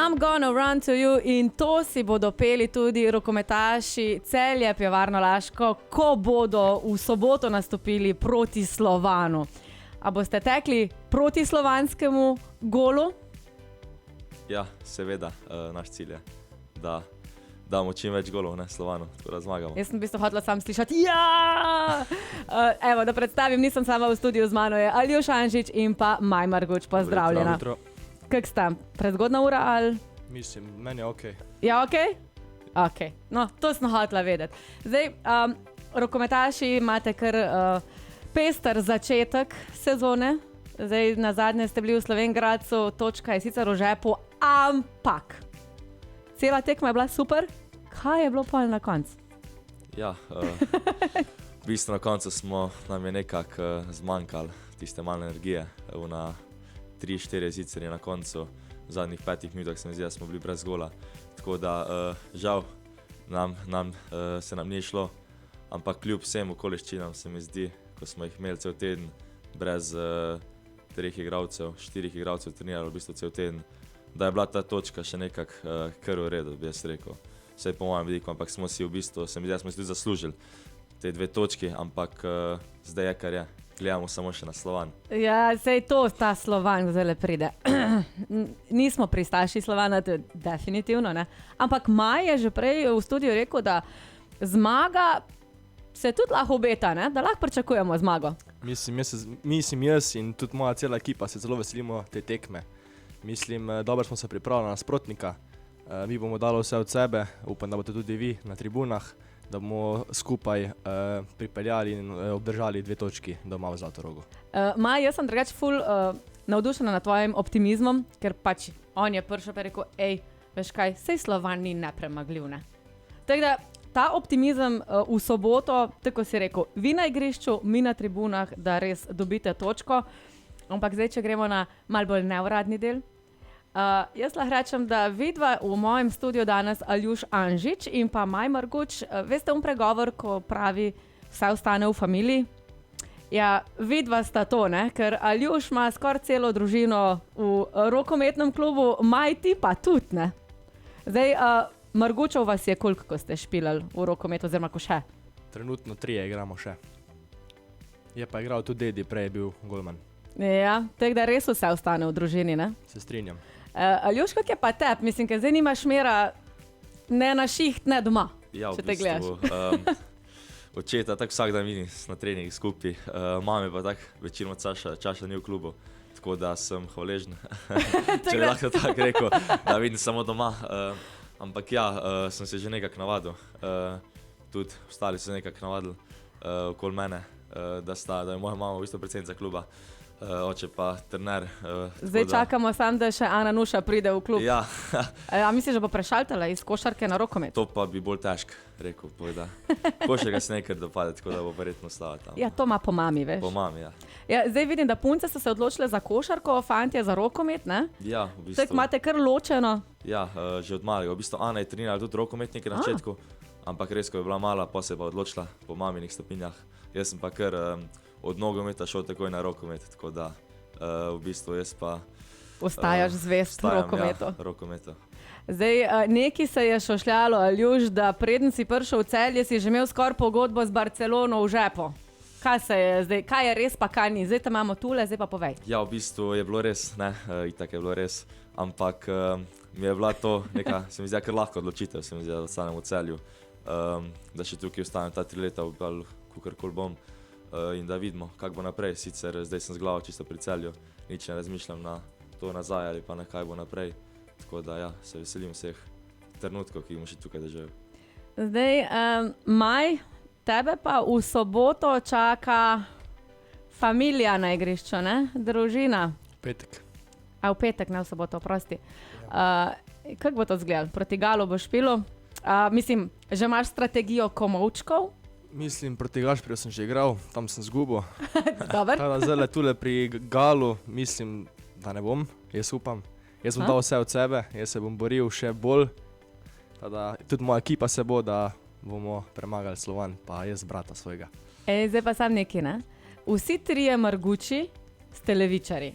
I'm gonna run to you in to si bodo peli tudi rokometaši Celje Pivovarno Laško, ko bodo v soboto nastopili proti Slovanu. A boste tekli proti slovanskemu golu? Ja, seveda, naš cilj je, da damo čim več golov, ne, Slovanu, tako da zmagamo. Jaz sem v bistvu hotela sam slišati ja! Evo, da predstavim, nisem sama v studiu, z mano je Aljuš Anžič in pa Maj Marguč, pozdravljena. Kak sta? Prezgodna ura ali? Mislim, meni je okej. Ja, okej? Okej, no, to sem hotela vedeti. Zdaj, rokometaši imate kar pester začetek sezone. Zdaj, nazadnje ste bili v Slovenj Gradcu, točka je sicer v žepu, ampak cela tekma je bila super. Kaj je bilo pa na koncu? Ja, v bistvu na koncu nam je nekako zmanjkalo tiste malo energije. Na 3-4 zicerje na koncu, v zadnjih 5 minutah se mi zdi, da smo bili brez gola. Tako da žal se nam ni šlo, ampak kljub vsem okoliščinam se mi zdi, ko smo jih imeli cel teden brez 3 igralcev, 4 igralcev trenirali v bistvu cel teden, da je bila ta točka še nekako kar v redu, bi jaz rekel. Vse po mojem vidiku, ampak smo si v bistvu, se mi zdi, da smo si tudi zaslužili te 2 točki, ampak zdaj je kar je. Gledamo samo še na Slovan. Ja, sej to, ta Slovan zdaj pride. Nismo pristaši Slovana, to je definitivno, ne. Ampak Maj je že prej v studiu rekel, da zmaga se tudi lahko obeta, ne? Da lahko pričakujemo zmago. Mislim jaz in tudi moja cela ekipa se zelo veselimo te tekme. Mislim, dobro smo se pripravili na nasprotnika. Mi bomo dali vse od sebe, upam, da boste tudi vi na tribunah, da bomo skupaj pripeljali in obdržali 2 točki doma v Zlatorogu. Maj, jaz sem drugače ful navdušena nad tvojim optimizmom, ker pač on je prišel pa rekel, veš kaj, sej Slovan ni nepremagljiv, ne. Tako da ta optimizem v soboto, tako si rekel, vi na igrišču, mi na tribunah, da res dobite točko. Ampak zdaj, če gremo na malo bolj neuradni del. Jaz lahko rečem, da vidva v mojem studiu danes Aljuš Anžič in pa Maj Marguč, veste pregovor, ko pravi vse ostane v familiji? Ja, vidva sta to, ne? Ker Aljuš ima skoraj celo družino v rokometnem klubu, Maj ti pa tudi, ne? Zdaj, Margučev vas je koliko, ko ste špilali v rokometu, oziroma ko še? Trenutno 3 igramo še. Je pa igral tudi dedi, prej je bil golman. Ja, tako da res vse ostane v družini, ne? Se strinjam. Aljuš, kak je pa tep? Mislim, ker zdaj nimaš mera ne na šiht, ne doma, ja, če te gledaš. Očeta tako vsak dan vidim na treningu skupaj, mame pa tako večino časa ni v klubu, tako da sem hvaležen, če bi lahko tako rekel, da vidim samo doma. Ampak ja, sem se že nekako navadil, tudi ostali so nekako navadili okoli mene, da je moja mama v bistvu predsednica kluba, oče pa trener. Zdaj čakamo samo, da še Ana Nuša pride v klub. Ja. A misliš, da bo prešaltala iz košarke na rokomet? To pa bi bolj težko rekel, da košarka se nekaj dopade, tako da bo verjetno ostala tam. Ja, to ima po mami, veš. Po mami, ja. Ja, zdaj vidim, da punce so se odločile za košarko, fantje za rokomet, ne? Ja, v bistvu. Tako imate kar ločeno. Ja, že od malega. V bistvu Ana je trenirala tudi rokomet nekaj na začetku, ampak res, ko je bila mala, pa se je pa odločila po maminih stopinjah. Jaz sem pa kar od nogometa šel takoj na rokomet, tako da v bistvu jaz pa ostajaš zvest rokometu. Ja, rokometu. Zdaj, neki se je šošljalo, Aljuš, da preden si prišel v Celje, si že imel skoraj pogodbo z Barcelono v žepu. Kaj se je zdaj, kaj je res pa kaj ni? Zdaj te imamo tule, zdaj pa povej. Ja, v bistvu je bilo res, ne, itak je bilo res, ampak mi je bila to neka, se mi zdi, kar lahko odločitev, se mi zdi, da ostanem v Celju, da še tukaj ostanem ta 3 leta, kakorkoli bom. In da vidimo, kako bo naprej. Sicer zdaj sem z glavo čisto pri Celju, nič ne razmišljam na to nazaj ali pa na kaj bo naprej. Tako da ja, se veselim vseh trenutkov, ki bomo še tukaj doživeli. Zdaj, Maj, tebe pa v soboto čaka familija na igrišču, ne? Družina. Petek. A v petek, ne v soboto, oprosti. Kako bo to izgledalo? Proti Galu boš špilo? Mislim, že imaš strategijo komovčkov? Mislim, proti Gašperju sem že igral, tam sem zgubil. Dobar. Zdaj tule pri Galu, mislim, da ne bom, jaz upam. Jaz bom dal vse od sebe, jaz se bom boril še bolj. Tudi moja ekipa se bo, da bomo premagali Slovan, pa jaz brata svojega. Zdaj pa sam nekaj, ne? Vsi trije Marguči ste levičari.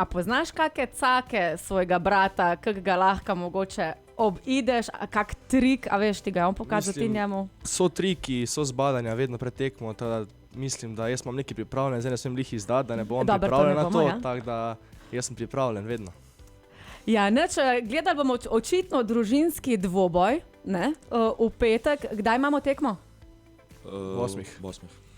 A poznaš kakšne cake svojega brata, kak ga lahko mogoče obideš, kak trik, a veš, ti ga je on pokazal ti njemu? So triki, so zbadanja vedno pred tekmo, teda mislim, da jaz imam nekaj pripravljen, zdaj ne smem lih izdati, da ne bom Dobro, to pripravljen ne na bomo, to, ja. tako da jaz sem pripravljen vedno. Ja, neč, gledali bomo očitno družinski dvoboj, ne, v petek. Kdaj imamo tekmo? Osmih.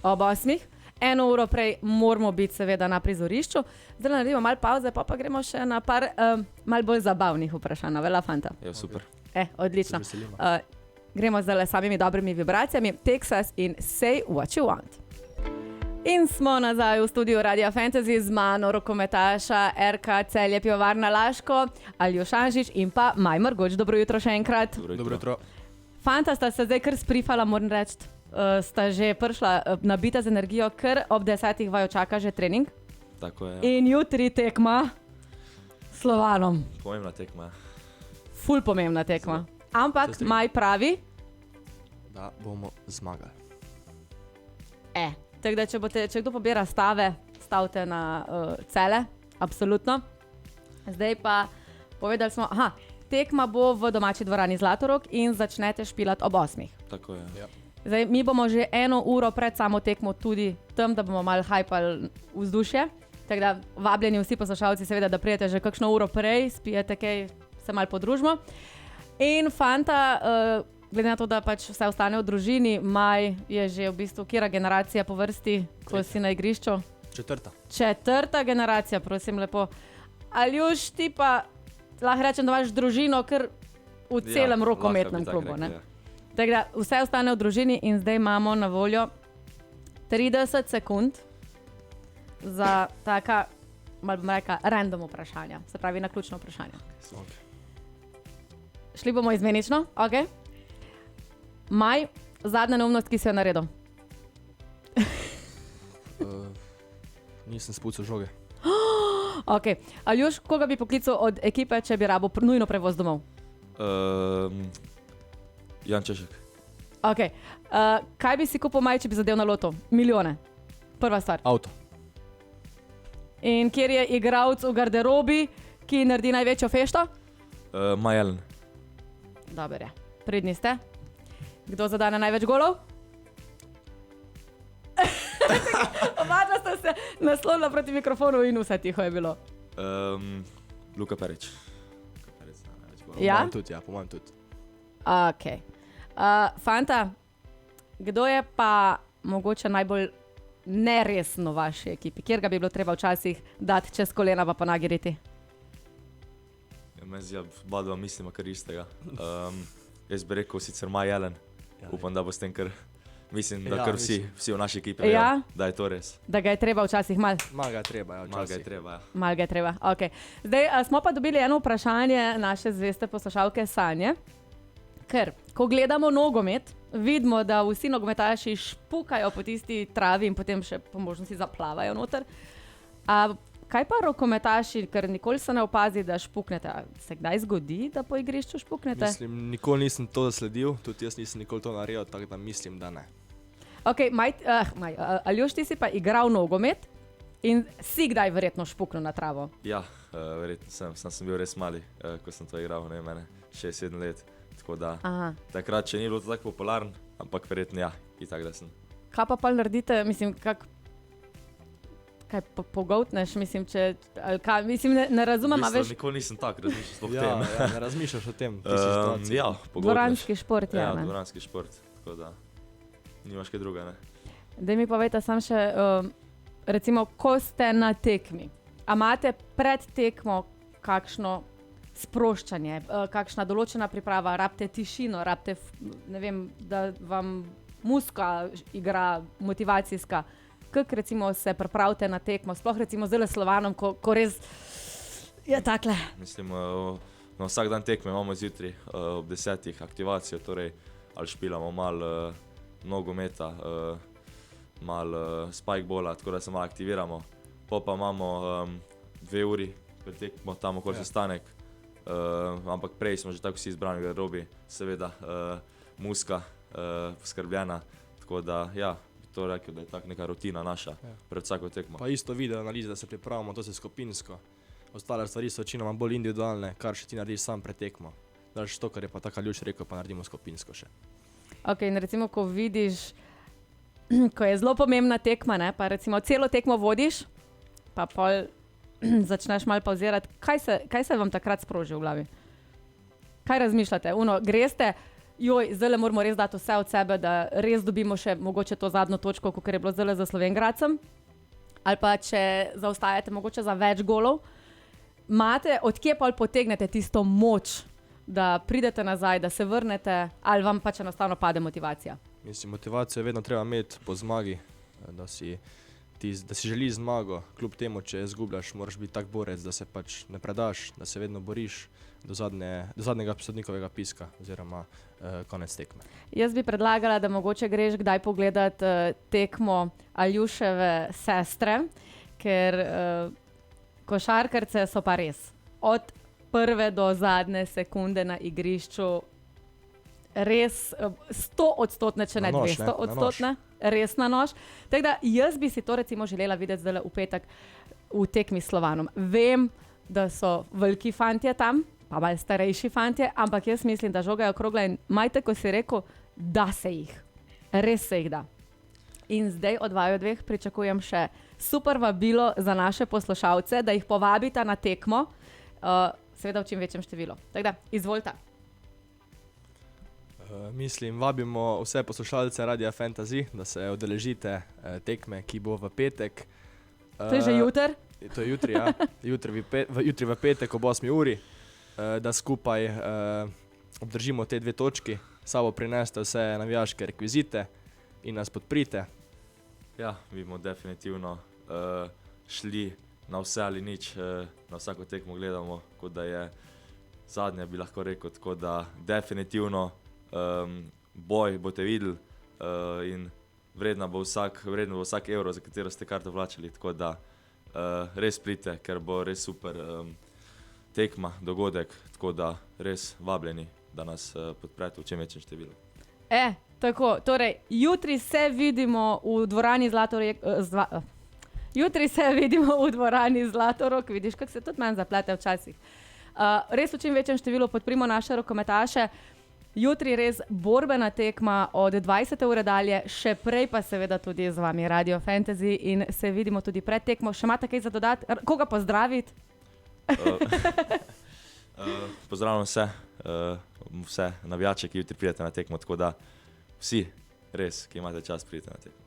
Ob 8. 1 uro prej moramo biti seveda na prizorišču. Zdaj naredimo malo pauze, pa gremo še na par malo bolj zabavnih vprašanj, vela fanta. Ja, super. Odlično. Se veselimo. Gremo zdaj s samimi dobrimi vibracijami. Texas in Say What You Want. In smo nazaj v studiu Radia Fantasy z mano rokometaša RK Celje Pivovarna Laško, Aljoš Anžič in pa Maj Margoč. Dobro jutro še enkrat. Dobro jutro. Fanta sta se zdaj kar sprifala, moram reči. Sta že prišla nabita z energijo, ker ob 10. vaju čaka že trening. Tako je. In jutri tekma s Slovanom. Pomembna tekma. Ful pomembna tekma. Ampak Se strinjam. Maj pravi, Da bomo zmagali. tako da če kdo pobira stave, stavite na cele, absolutno. Zdaj pa povedali smo, tekma bo v domači dvorani Zlatorog in začnete špilati ob 8. Tako je. Ja. Zdaj, mi bomo že 1 uro pred samo tekmo tudi tam, da bomo malo hajpali vzdušje. Tako da vabljeni vsi poslušalci, seveda, da prijete že kakšno uro prej, spijete kaj, se malo podružimo. In fanta, glede na to, da pač vse ostane v družini, Maj je že v bistvu kera generacija po vrsti, ko si na igrišču? Četrta generacija, prosim lepo. Aljuš, ti pa lahko rečem, da imaš družino kar v celem rokometnem klubu. Ne? Tako da vse ostane v družini in zdaj imamo na voljo 30 sekund za taka, malo bom rekla, random vprašanja, se pravi na ključno vprašanje. Šli bomo izmenično, ok? Maj, zadnja neumnost, ki si jo naredil. Nisem spucal žoge. Ok, Aljuš, koga bi poklical od ekipe, če bi rabo nujno prevoz domov? Jan Češek. Ok, kaj bi si kupil Maj, če bi zadev na loto? Milijone. Prva stvar. Avto. In kjer je igralec v garderobi, ki naredi največjo fešto? Majelen. Dober je. Pridni ste. Kdo zadane največ golov? Oba sta se naslonila proti mikrofonu in vse tiho je bilo. Luka Perič. Ja? Po mojem tudi. Ok. Fanta, kdo je pa mogoče najbolj neresen v vaši ekipi? Kjer ga bi bilo treba včasih dati čez kolena pa ponagiriti? Ja, meni zdi, badva mislimo kar istega. Jaz bi rekel sicer Majelen. Upam, da bo s tem kar... Mislim, da kar vsi v naši ekipi vejo, da je to res. Da ga je treba včasih malo. Malo ga je treba, ja. Malo ga je treba, ja. Malo ga je treba, ok. Zdaj smo pa dobili eno vprašanje naše zveste poslušalke Sanje. Ker, ko gledamo nogomet, vidimo, da vsi nogometaši špukajo po tisti travi in potem še po možnosti zaplavajo noter. Kaj pa rokometaši, ker nikoli se ne opazi, da špuknete? Se kdaj zgodi, da po igrišču špuknete? Mislim, nikoli nisem to sledil, tudi jaz nisem nikoli to naredil, tako da mislim, da ne. Ok, Aljoš, ti si pa igral nogomet in si kdaj verjetno špuknil na travo? Ja, verjetno sem bil res mali, ko sem to igral, ne mene, 6-7 let. Tako da takrat še ni bilo tako popularen, ampak verjetno ja, in tako da sem. Kaj pa naredite, mislim, kaj pogoltneš, mislim, mislim, ne razumem, a veš? Nikoli nisem tak razmišljal o Ja, tem. ja, ne razmišljaš o tem. Ja, pogoltneš. Dvoranski šport, ja. Ja, Ne? dvoranski šport, tako da nimaš kaj druga, ne. Daj mi povejte sam še, recimo, ko ste na tekmi, a imate pred tekmo kakšno sproščanje, kakšna določena priprava, rabite tišino, rabite, ne vem, da vam muska igra motivacijska. Kako recimo se pripravite na tekmo, sploh recimo z Slovanom, ko res je takle? Mislim, na vsak dan tekme imamo zjutraj ob 10. aktivacijo, torej ali špilamo malo nogometa, malo spikebola, tako da se malo aktiviramo. Pa imamo 2 uri pred tekmo, tam okoli sestanek, ampak prej smo že tako vsi izbrani v garderobi, seveda muska poskrbljena, tako da ja, to rekel, da je tak neka rutina naša pred vsako tekmo. Pa isto video analize, da se pripravimo, to se skupinsko. Ostale stvari so večinoma bolj individualne, kar še ti narediš sam pred tekmo. Daš to, kar je pa ta Kaljuš rekel, pa naredimo skupinsko še. Ok, in recimo, ko vidiš, ko je zelo pomembna tekma, ne, pa recimo celo tekmo vodiš, pa pol začneš malo pauzirati, kaj se vam takrat sproži v glavi? Kaj razmišljate? Greste, zdaj moramo res dati vse od sebe, da res dobimo še mogoče to zadnjo točko, kot je bilo zdaj za Slovenjgradcem, ali pa če zaostajate mogoče za več golov, odkje pol potegnete tisto moč, da pridete nazaj, da se vrnete, ali vam pač enostavno pade motivacija? Mislim, motivacijo je vedno treba imeti po zmagi, da si želi zmago, kljub temu, če izgubljaš, moraš biti tak borec, da se pač ne predaš, da se vedno boriš do zadnjega sodnikovega piska oziroma konec tekme. Jaz bi predlagala, da mogoče greš kdaj pogledat tekmo Aljuševe sestre, ker košarkarce so pa res od prve do zadnje sekunde na igrišču res 100%, če ne 200%, res na nož. Tako da jaz bi si to recimo želela videti zdaj v petek v tekmi s Slovanom. Vem, da so veliki fantje tam, pa malo starejši fantje, ampak jaz mislim, da žogajo krogla in majte, ko si rekel, da se jih. Res se jih da. In zdaj od vaju dveh pričakujem še super vabilo za naše poslušalce, da jih povabita na tekmo, seveda v čim večjem številu. Tako da, izvolite. Mislim, vabimo vse poslušalce Radia Fantasy, da se udeležite tekme, ki bo v petek. To je že jutri? To je jutri, ja. Jutri v petek ob 8. uri, da skupaj obdržimo te 2 točki, sabo prineste vse navijaške rekvizite in nas podprite. Ja, mi bomo definitivno šli na vse ali nič, na vsako tekmo gledamo, kot da je zadnja, bi lahko rekel, tako da definitivno boj boste videli in vredno bo vsak evro, za katero ste karto vlačali, tako da res pridite, ker bo res super tekma, dogodek, tako da res vabljeni, da nas podprete v čim večjem številu. Tako, torej, jutri se vidimo v dvorani Zlatorog, vidiš, kako se tudi manj zaplete včasih. Res v čim večjem številu podprimo naše rokometaše. Jutri res borbena tekma od 20. ure dalje, še prej pa seveda tudi z vami Radio Fantasy in se vidimo tudi pred tekmo. Še imate kaj za dodati? Koga pozdraviti? Pozdravljam vse navijače, ki jutri pridete na tekmo, tako da vsi res, ki imate čas, pridete na tekmo.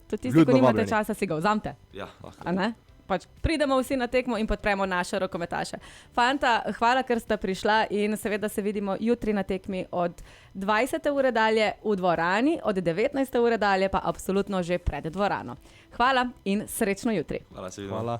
Tudi tisti, ko nimate časa, si ga vzamete. Ja, lahko. A ne? Pač pridemo vsi na tekmo in podpremo naše rokometaše. Fanta, hvala, ker ste prišla in seveda se vidimo jutri na tekmi od 20. ure dalje v dvorani, od 19. ure dalje pa absolutno že pred dvorano. Hvala in srečno jutri. Hvala, se vidimo. Hvala.